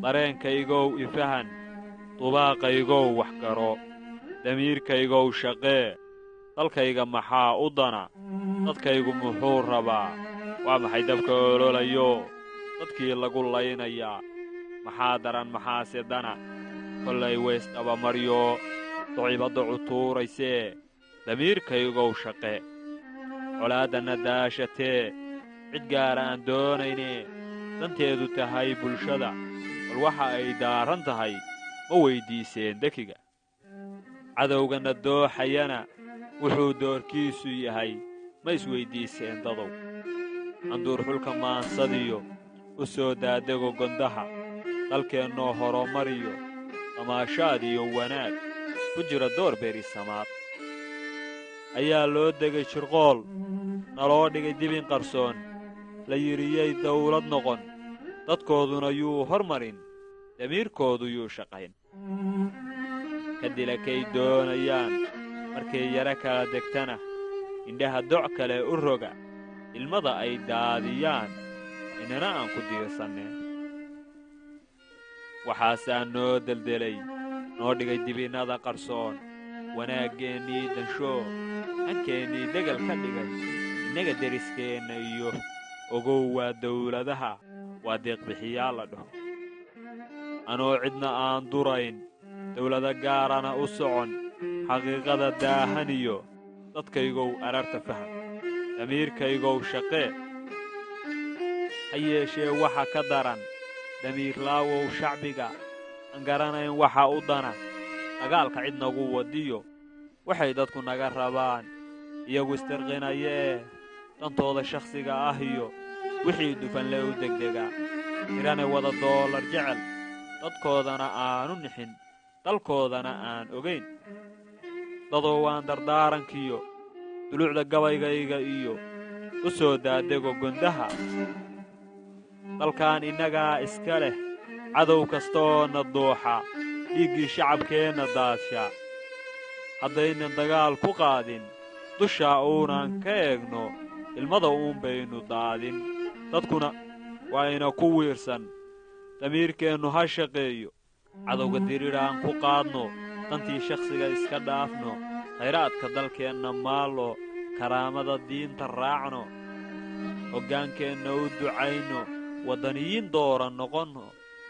dareenkaygow ifahan dubaaqaygow wax garo damiirkaygow shaqee dalkayga maxaa u dana dadkaygu muxuu rabaa waa maxay dabka ololayo dadkii lagu laynayaa maxaa daran maxaase dana kollay weysdhaba maryo docibadda cutuuraysee damiirkaygow shaqee colaadanna daashatee cid gaara aan doonaynee danteedu tahay bulshada bal waxa ay daaran tahay ma weyddiiseen dekiga cadowganna dooxayana wuxuu doorkiisu yahay ma isweyddiiseen dadow anduur xulka maansadiyo u soo daadego gondaha dalkeennoo horumariyo damaashaad iyo wanaag ku jira door beerisamaad ayaa loo degay shirqool naloo dhigay dibin qarsoon la yidhiyey dawlad noqon dadkooduna yuu hormarin damiirkoodu yuu shaqayn ka dila kay doonayaan markay yara kala degtana indhaha doc kale u roga ilmada ay daadiyaan inana aan ku diirsanneen waxaasaa noo deldelay noo dhigay dibinnada qarsoon wanaaggeenii danshoo hankeennii degal ka dhigay innaga deriskeenna iyo ogow waa dawladaha waa deeqbixiyaal la dhaho anoo cidna aan durayn dawlada gaarana u socon xaqiiqada daahaniyo dadkaygow ararta faham damiirkaygow shaqee ha yeeshee waxa ka daran damiirlaawow shacbiga aan garanayn waxa u dana dagaalka cid nagu wadiyo waxay dadku naga rabaan iyagu istirqinayee dantooda shakhsiga ah iyo wixii dufanle u degdega tirane wada doolar jecel dadkoodana aanu nixin dalkoodana aan ogayn dadoo waan dardaarankiyo duluucda gabaygayga iyo u soo daadego gondaha dalkan innagaa iska leh cadow kastoona dooxa dhiiggii shacabkeenna daadsha haddaynan dagaal ku qaadin dushaa uunan ka eegno ilmada uun baynu daadin dadkuna waa ina ku wiirsan damiirkeennu ha shaqeeyo cadowga diriraan ku qaadno dantii shakhsiga iska dhaafno khayraadka dalkeenna maallo karaamada diinta raacno hoggaankeenna u ducayno waddaniyiin dooran noqonno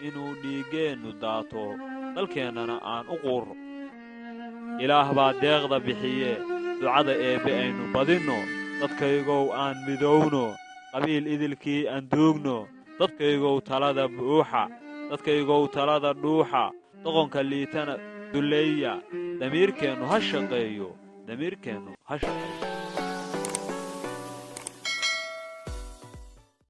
inuu dhiiggeennu daato dalkeennana aan u quurro ilaah baa deeqda bixiyee ducada eebbe aynu badinno dadkaygow aan midowno qabiil idilkii aan duugno dadkaygow talada buuxa dadkaygow talada dhuuxa doqonka liitana dulleeya damiirkeennu ha shaqeeyo damiirkeennu ha shaqeeyo